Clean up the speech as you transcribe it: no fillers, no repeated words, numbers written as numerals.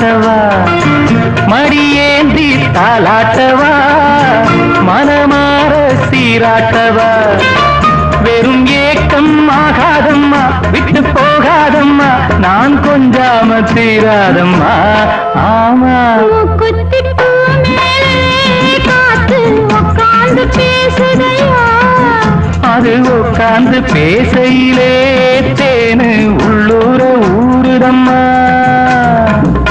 காட்டவா மடியேந்தி தாலாட்டவா மனமாற சீராட்டவா வெறும் ஏக்கம் ஆகாதம்மா விட்டு போகாதம்மா நான் கொஞ்சாம தீராதம்மா ஆமா அது உட்கார்ந்து பேசையிலே தேனு உள்ளூர ஊருதம்மா